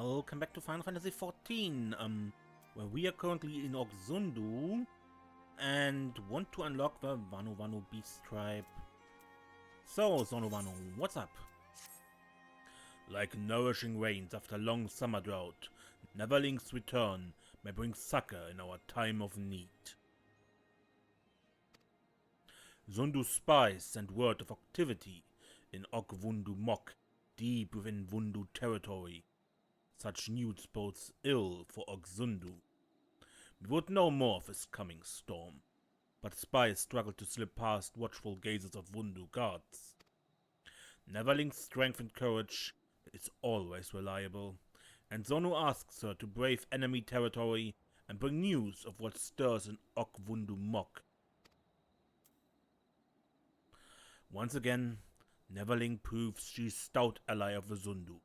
Welcome back to Final Fantasy XIV, where we are currently in Zundu and want to unlock the Vanu Vanu beast tribe. So, Sonu Vanu, what's up? Like nourishing rains after long summer drought, Neverling's return may bring succor in our time of need. Zundu's spies sent word of activity in Vundu Mok, deep within Vundu territory. Such news bodes ill for Zundu. We would know more of his coming storm, but spies struggle to slip past watchful gazes of Vundu guards. Neverling's strength and courage is always reliable, and Sonu asks her to brave enemy territory and bring news of what stirs in Vundu Mok. Once again, Neverling proves she's stout ally of the Zundu.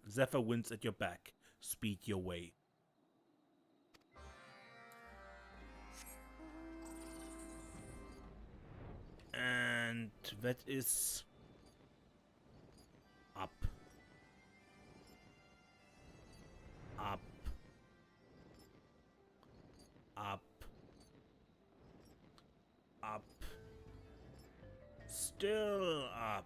Zephyr winds at your back, speed your way. And that is up. Up. Up. Up. Still up.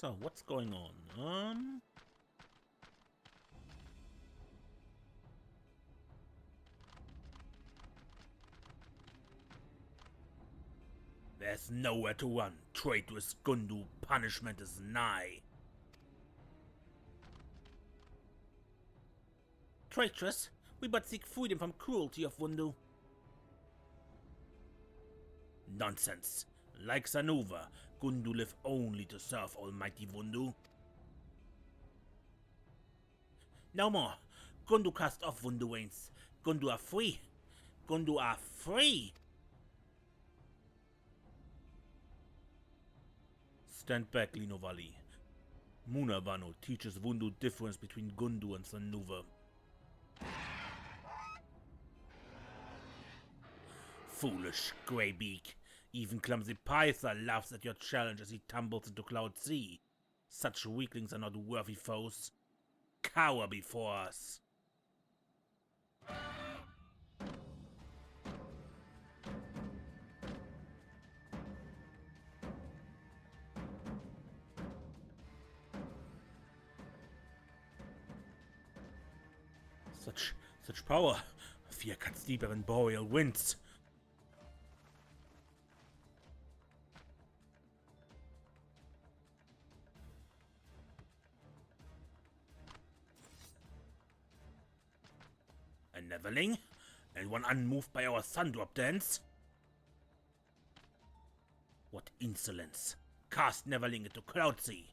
So, what's going on? There's nowhere to run. Traitorous Gundu, punishment is nigh. Traitorous? We but seek freedom from cruelty of Vundu. Nonsense. Like Sanuva, Gundu live only to serve Almighty Vundu. No more. Gundu cast off Vundu reigns. Gundu are free. Gundu are free. Stand back, Linovali. Muna Vanu teaches Vundu difference between Gundu and Sanuva. Foolish greybeak. Even clumsy Pytha laughs at your challenge as he tumbles into Cloud Sea. Such weaklings are not worthy foes. Cower before us. Such power. Fear cuts deeper than boreal winds. A Neverling? And one unmoved by our Sundrop dance? What insolence! Cast Neverling into Cloud Sea!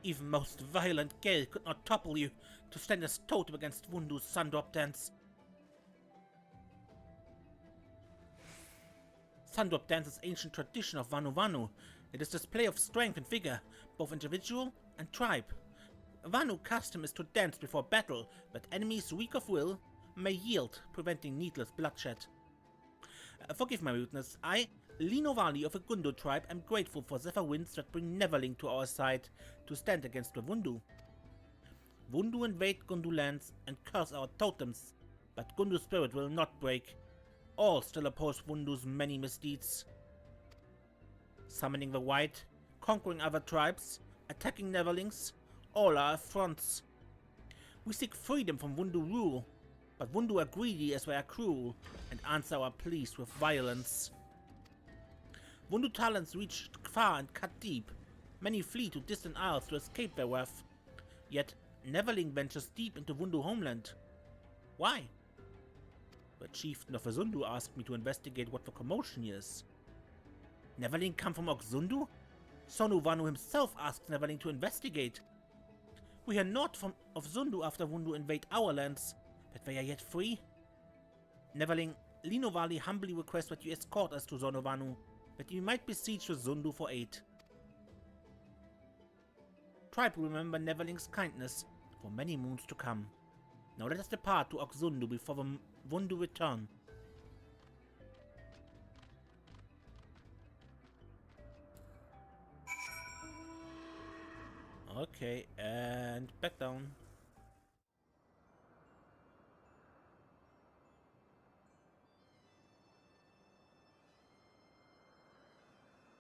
Even most violent Gale could not topple you to stand as totem against Vundu's Sundrop dance. Sundrop dance is ancient tradition of Vanu Vanu. It is display of strength and vigor, both individual and tribe. Vanu custom is to dance before battle, but enemies weak of will may yield, preventing needless bloodshed. Forgive my rudeness. I, Linovali of a Gundu tribe, am grateful for Zephyr winds that bring Neverling to our side to stand against the Vundu. Vundu invade Gundu lands and curse our totems, but Gundu's spirit will not break. All still oppose Vundu's many misdeeds. Summoning the White, conquering other tribes, attacking Neverlings, all are affronts. We seek freedom from Wundu rule, but Wundu are greedy as they are cruel, and answer our pleas with violence. Wundu talents reach far and cut deep. Many flee to distant isles to escape their wrath. Yet, Neverling ventures deep into Wundu homeland. Why? The chieftain of the Zundu asked me to investigate what the commotion is. Neverling come from Zundu? Sonu Vanu himself asked Neverling to investigate. We hear naught of Zundu after Wundu invade our lands, but they are yet free. Neverling, Linovali humbly requests that you escort us to Sonu Vanu, that we might beseech the Zundu for aid. Tribe will remember Neverling's kindness for many moons to come. Now let us depart to Zundu before the Wundu return. Okay, and back down.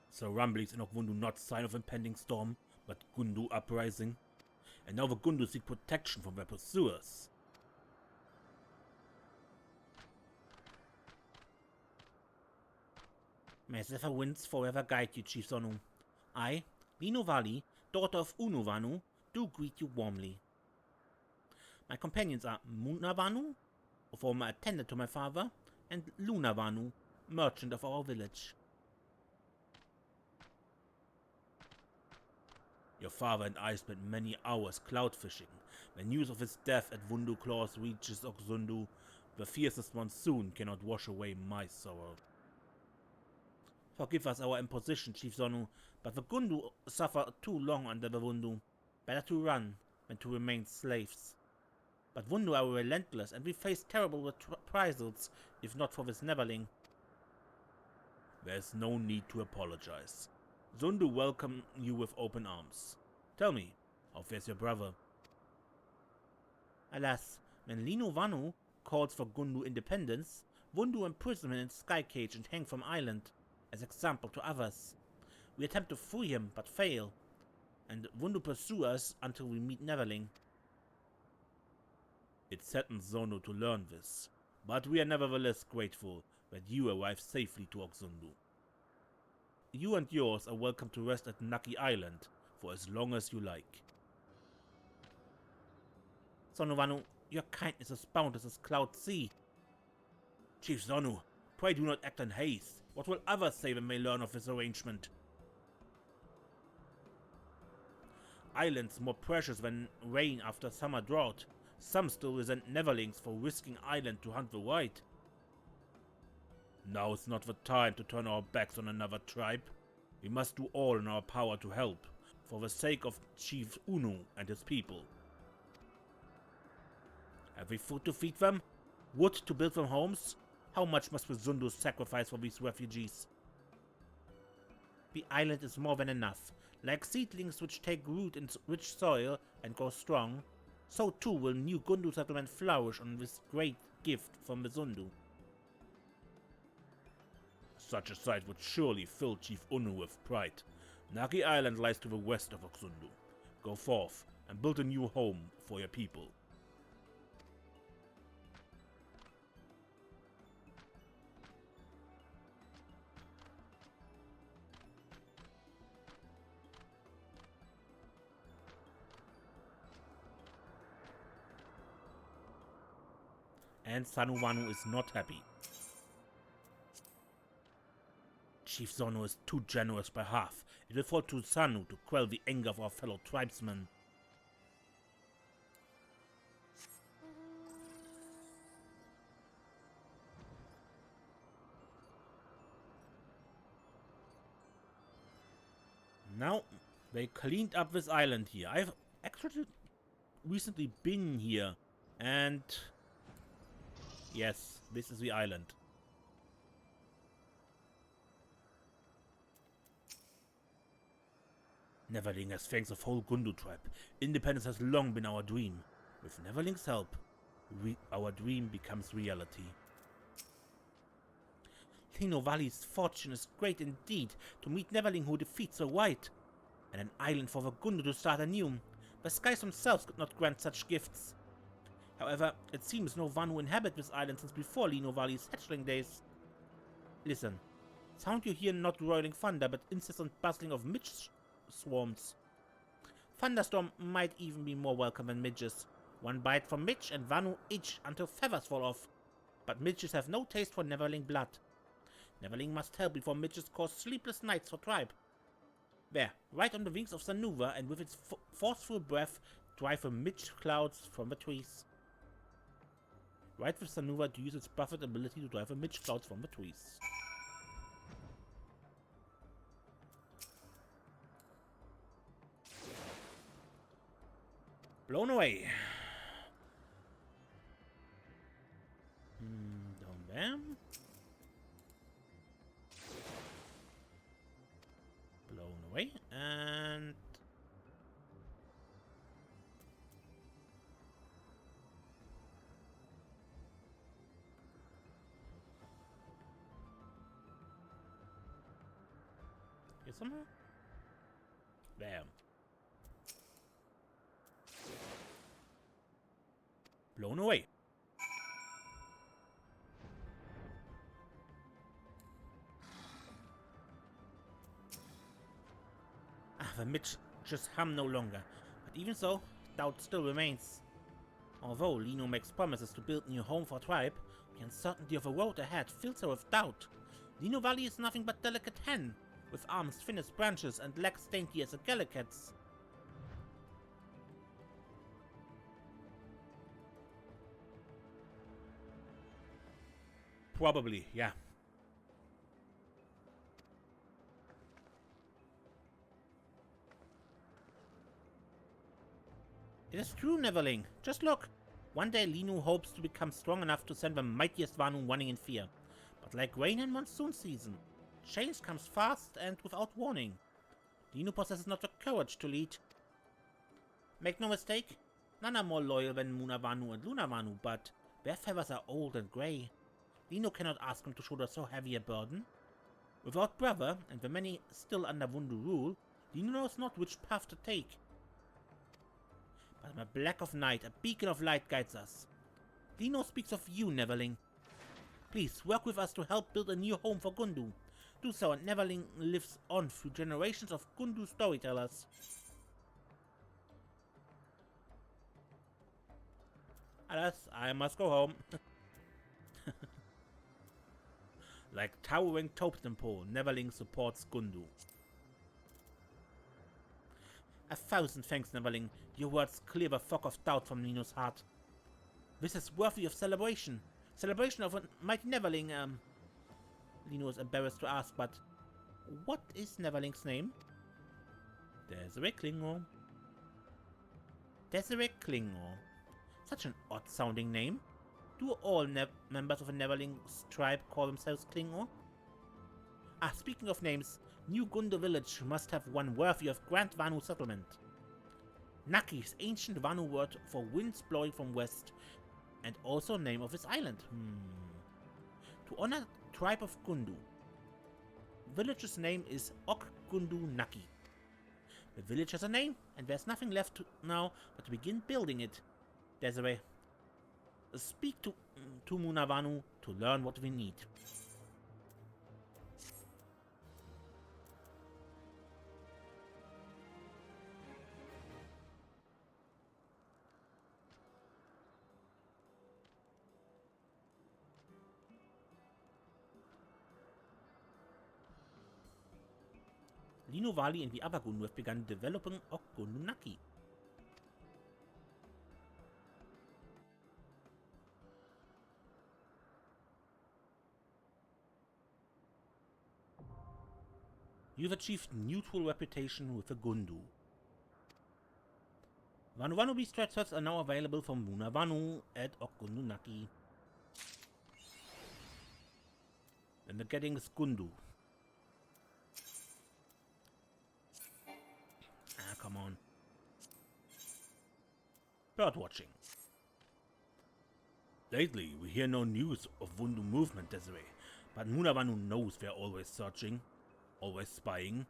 So rumblings in Wundu, not sign of impending storm, but Gundu uprising. And now the Gundu seek protection from their pursuers. May the winds forever guide you, Chief Sonu. I, Linovali, daughter of Vanu Vanu, do greet you warmly. My companions are Vanu Vanu, a former attendant to my father, and Vanu Vanu, merchant of our village. Your father and I spent many hours cloud fishing. When news of his death at Wundu Claws reaches Zundu, the fiercest monsoon cannot wash away my sorrow. Forgive us our imposition, Chief Sonu, but the Gundu suffer too long under the Wundu. Better to run than to remain slaves. But Wundu are relentless, and we face terrible reprisals if not for this Neverling. There's no need to apologize. Zundu welcome you with open arms. Tell me, how fares your brother? Alas, when Vanu Vanu calls for Gundu independence, Wundu imprison him in sky cage and hang from island, as example to others. We attempt to free him, but fail, and Wundu pursue us until we meet Neverling. It saddens Sonu to learn this, but we are nevertheless grateful that you arrived safely to Zundu. You and yours are welcome to rest at Naki Island for as long as you like. Sonu Vanu, your kindness is boundless as cloud sea. Chief Sonu, pray do not act in haste. What will others say when they learn of this arrangement? Islands more precious than rain after summer drought. Some still resent Neverlings for risking island to hunt the White. Now is not the time to turn our backs on another tribe. We must do all in our power to help, for the sake of Chief Unu and his people. Have we food to feed them? Wood to build them homes? How much must the Zundu sacrifice for these refugees? The island is more than enough. Like seedlings which take root in rich soil and grow strong, so too will new Gundu settlement flourish on this great gift from the Zundu. Such a sight would surely fill Chief Unu with pride. Naki Island lies to the west of Zundu. Go forth and build a new home for your people. And Vanu Vanu is not happy. Chief Sonu is too generous by half. It will fall to Sonu to quell the anger of our fellow tribesmen. Now, they cleaned up this island here. I've actually recently been here, and yes, this is the island. Neverling has thanks of whole Gundu tribe. Independence has long been our dream. With Neverling's help, our dream becomes reality. Lino Valley's fortune is great indeed to meet Neverling who defeats the White, and an island for the Gundu to start anew. The skies themselves could not grant such gifts. However, it seems no Vanu inhabit this island since before Lino Valley's hatchling days. Listen, sound you hear not roiling thunder, but incessant bustling of midge swarms. Thunderstorm might even be more welcome than midges. One bite from midge and Vanu itch until feathers fall off. But midges have no taste for Neverling blood. Neverling must help before midges cause sleepless nights for tribe. There, right on the wings of Sanuva, and with its forceful breath, drive the midge clouds from the trees. Right with Sanuva to use its buffet ability to drive the midge clouds from the trees. Blown away. Down there. Blown away, and here somewhere? There. Blown away. The midge just hum no longer, but even so, doubt still remains. Although Lino makes promises to build a new home for tribe, the uncertainty of the road ahead fills her with doubt. Lino Valley is nothing but delicate hen, with arms thin as branches and legs dainty as a gallicat's. Probably, yeah. It is true, Neverling. Just look. One day Lino hopes to become strong enough to send the mightiest Vanu running in fear. But like rain in monsoon season, change comes fast and without warning. Lino possesses not the courage to lead. Make no mistake, none are more loyal than Muna Vanu and Luna Vanu, but their feathers are old and grey. Lino cannot ask him to shoulder so heavy a burden. Without brother, and the many still under Vundu rule, Lino knows not which path to take. But a black of night, a beacon of light guides us. Lino speaks of you, Neverling. Please, work with us to help build a new home for Gundu. Do so, and Neverling lives on through generations of Gundu storytellers. Alas, I must go home. Like towering totem pole, Neverling supports Gundu. 1,000 thanks, Neverling. Your words clear the fog of doubt from Lino's heart. This is worthy of celebration. Celebration of a mighty Neverling, Lino is embarrassed to ask, but what is Neverling's name? Desiree Klingor. Desiree Klingor. Such an odd-sounding name. Do all members of a Neverling's tribe call themselves Klingor? Ah, speaking of names, New Gundu village must have one worthy of Grand Vanu settlement. Naki's ancient Vanu word for winds blowing from west, and also name of its island. To honor tribe of Gundu, village's name is Ok Gundu Naki. The village has a name, and there's nothing left now but to begin building it. Desiree, speak to Muna Vanu to learn what we need. Lino Valley and the other Gundu have begun developing Ok Gundu Naki. You've achieved neutral reputation with the Gundu. Vanu Vanu beast transfers are now available from Vanu Vanu at Ok Gundu Naki. Then the getting is Gundu. Ah, come on. Bird watching. Lately, we hear no news of Vundu movement, Desiree. But Munawanu knows we're always searching, always spying.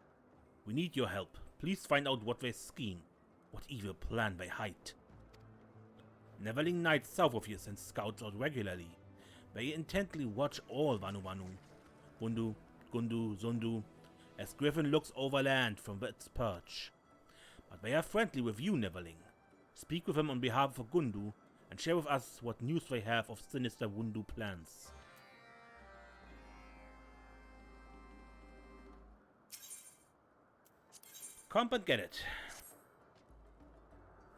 We need your help. Please find out what they scheme, what evil plan they hide. Neverling Knights south of here send scouts out regularly. They intently watch all Vanu Vanu, Gundu, Gundu, Zundu, as Griffin looks over land from its perch. But they are friendly with you, Neverling. Speak with them on behalf of Gundu, and share with us what news they have of sinister Wundu plans. Come and get it.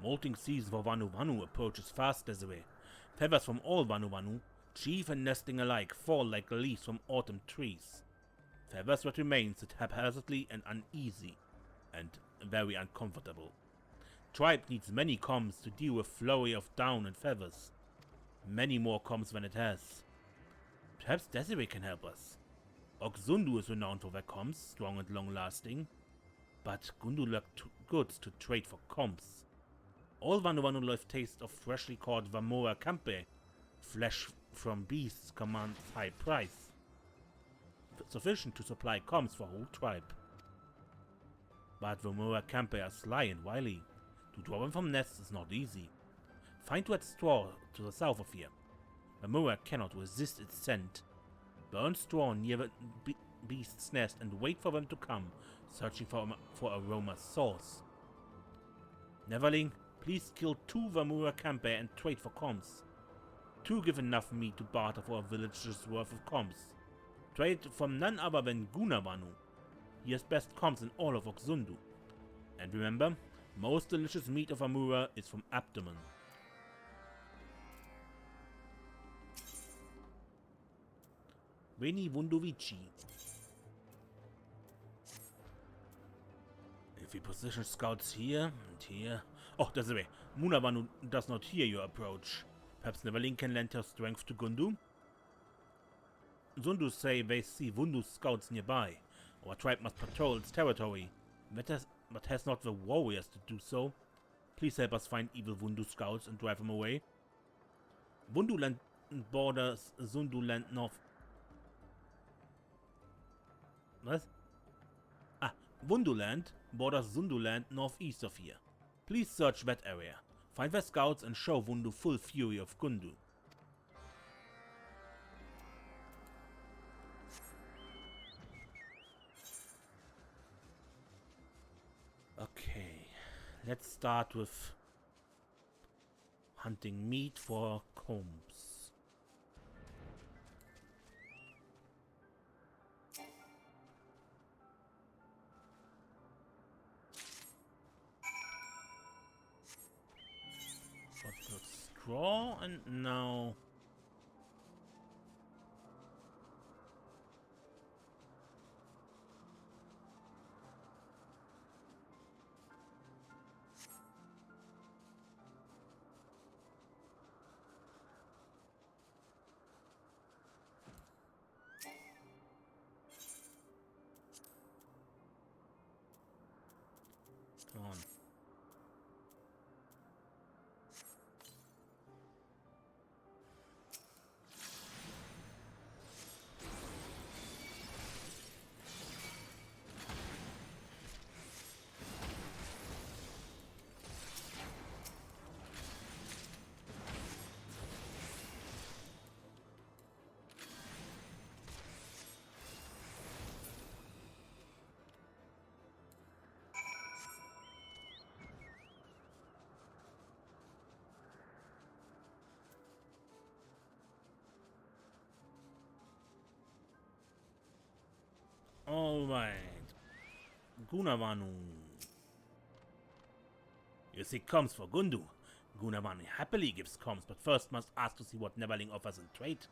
Molting season for Vanu Vanu approaches fast, Desiree. Feathers from all Vanu Vanu, chief and nesting alike, fall like leaves from autumn trees. Feathers that remain sit haphazardly and uneasy, and very uncomfortable. Tribe needs many comms to deal with flurry of down and feathers. Many more comms than it has. Perhaps Desiree can help us. Zundu is renowned for their comms, strong and long-lasting. But Gundu lacked goods to trade for comms. All Vanu Vanu love taste of freshly caught Vamora Campe. Flesh from beasts commands high price. Sufficient to supply comms for whole tribe. But Vamora Campe are sly and wily. To draw them from nests is not easy. Find wet straw to the south of here. Vamora cannot resist its scent. Burn straw near the beast's nest and wait for them to come, searching for aroma's source. Neverling, please kill 2 Vamura Campe and trade for comms. 2 give enough meat to barter for a village's worth of comms. Trade from none other than Gunawanu. He has best comms in all of Zundu. And remember, most delicious meat of Amura is from abdomen. Veni Vundovici. If we position scouts here and here... Oh, Desiree, Munawanu does not hear your approach. Perhaps Neverling can lend her strength to Gundu? Zundu say they see Wundu scouts nearby. Our tribe must patrol its territory, but has not the warriors to do so. Please help us find evil Wundu scouts and drive them away. Wunduland borders Zunduland north. What? Wunduland borders Zunduland northeast of here. Please search that area. Find their scouts and show Wundu full fury of Gundu. Okay, let's start with hunting meat for combs. Got the straw and now... Come on. Alright. Gunawanu. You seek comms for Gundu. Gunawanu happily gives comms, but first must ask to see what Neverling offers in trade.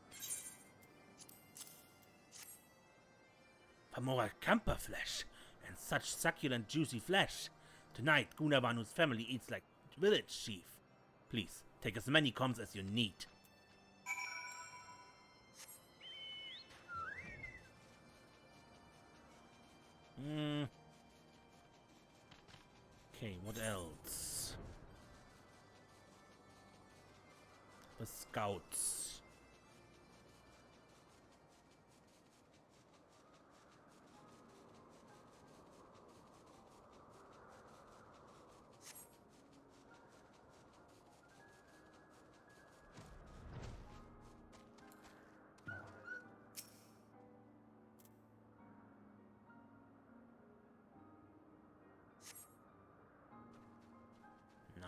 Famora camper flesh, and such succulent juicy flesh. Tonight, Gunawanu's family eats like village chief. Please, take as many comms as you need. Okay, what else? The scouts.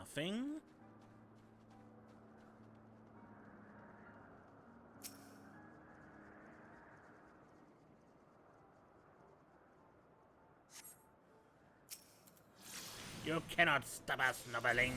Nothing? You cannot stop us, noveling.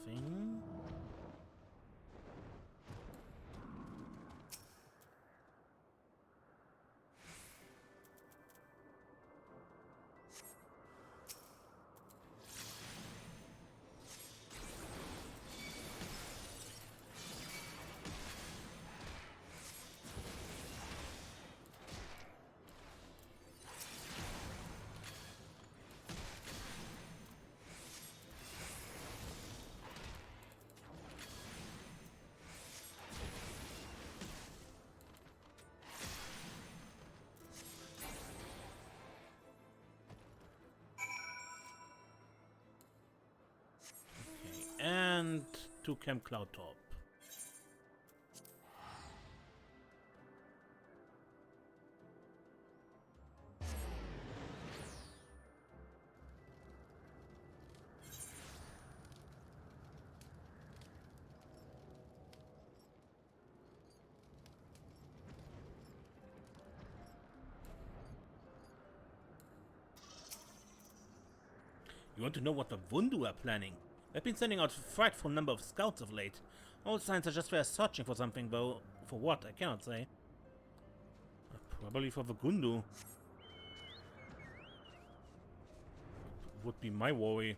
Nothing. And to Camp Cloud Top. You want to know what the Vundu are planning? They've been sending out a frightful number of scouts of late. All signs suggest they are searching for something, though for what, I cannot say. Probably for the Gundu. Would be my worry.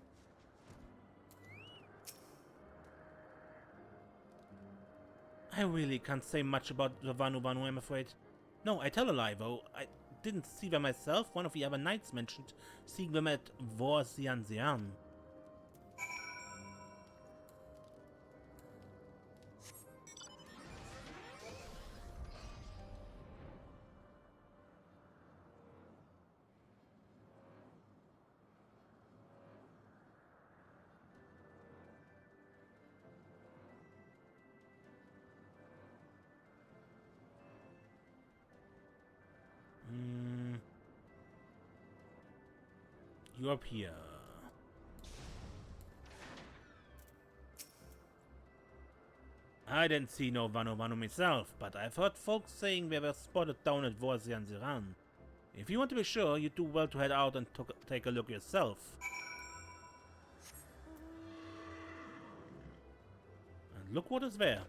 I really can't say much about the Vanu Vanu, I'm afraid. No, I tell a lie, though. I didn't see them myself. One of the other knights mentioned seeing them at Vorzian. You up here. I didn't see no Vanu Vanu myself, but I've heard folks saying they were spotted down at Vorzian. If you want to be sure, you do well to head out and take a look yourself. And look what is there.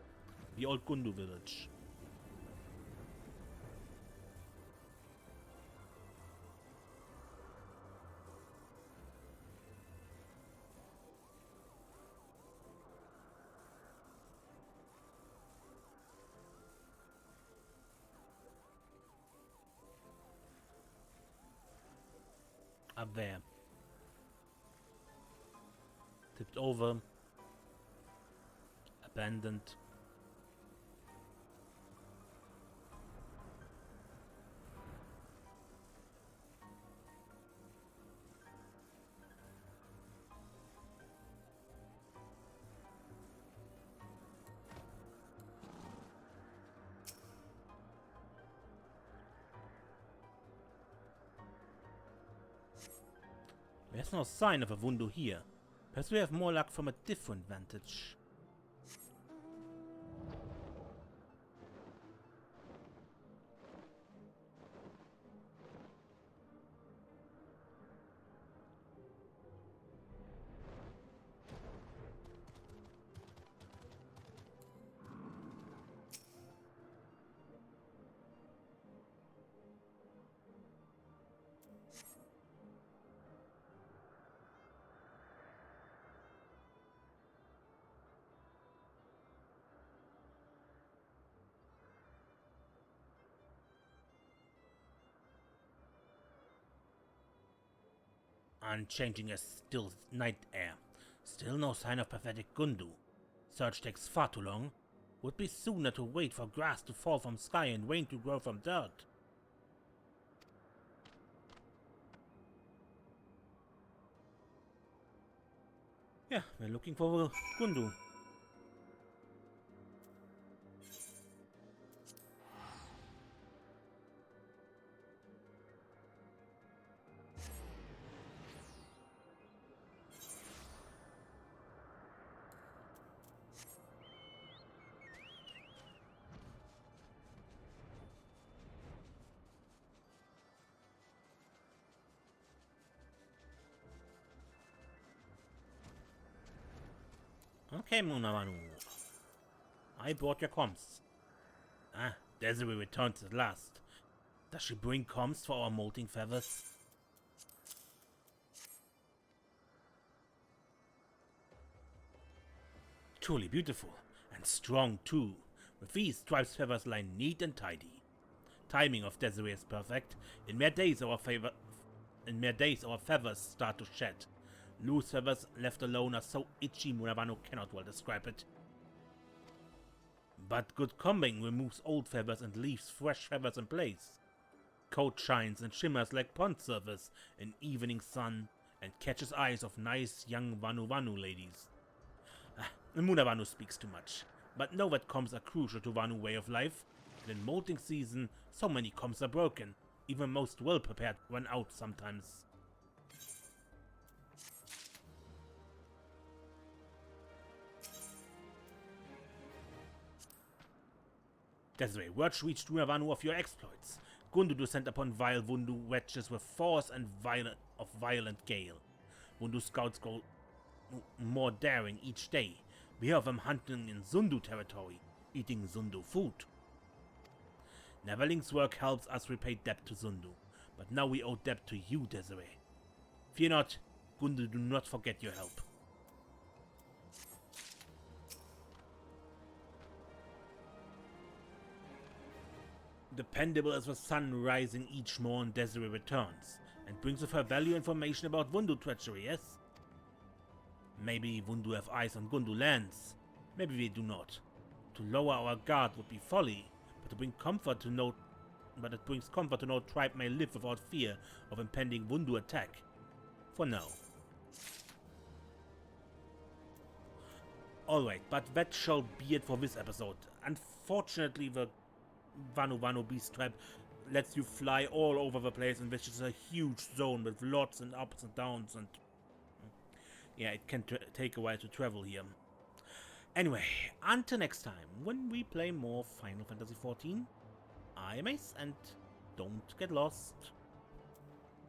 The old Gundu village. Up there. Tipped over. Abandoned. There's no sign of a Vundu here. Perhaps we have more luck from a different vantage. Unchanging as still night air. Still no sign of pathetic Gundu. Search takes far too long. Would be sooner to wait for grass to fall from sky and rain to grow from dirt. Yeah, we're looking for Gundu. Okay, Vanu Vanu. I brought your comms. Ah, Desiree returns at last. Does she bring comms for our molting feathers? Truly beautiful, and strong too. With these, Stripe's feathers lie neat and tidy. Timing of Desiree is perfect. In mere days our feathers start to shed. Loose feathers left alone are so itchy Vanu Vanu cannot well describe it. But good combing removes old feathers and leaves fresh feathers in place. Coat shines and shimmers like pond surface in evening sun and catches eyes of nice young Vanu Vanu ladies. Vanu Vanu speaks too much, but know that comms are crucial to Vanu way of life, and in molting season so many comms are broken, even most well prepared run out sometimes. Desiree, word reached Vanu Vanu of your exploits. Gundu sent upon vile Vundu wretches with force and violent gale. Vundu scouts grow more daring each day. We hear of them hunting in Zundu territory, eating Zundu food. Neverling's work helps us repay debt to Zundu, but now we owe debt to you, Desiree. Fear not, Gundu do not forget your help. Dependable as the sun rising each morn, Desiree returns, and brings with her valuable information about Vundu treachery, yes? Maybe Vundu have eyes on Gundu lands, maybe they do not. To lower our guard would be folly, but it brings comfort to know tribe may live without fear of impending Vundu attack. For now. Alright, but that shall be it for this episode. Unfortunately, the Vanu Vanu beast tribe lets you fly all over the place, and which is a huge zone with lots and ups and downs, and yeah, it can take a while to travel here. Anyway, until next time, when we play more Final Fantasy XIV, I'm Ace, and don't get lost.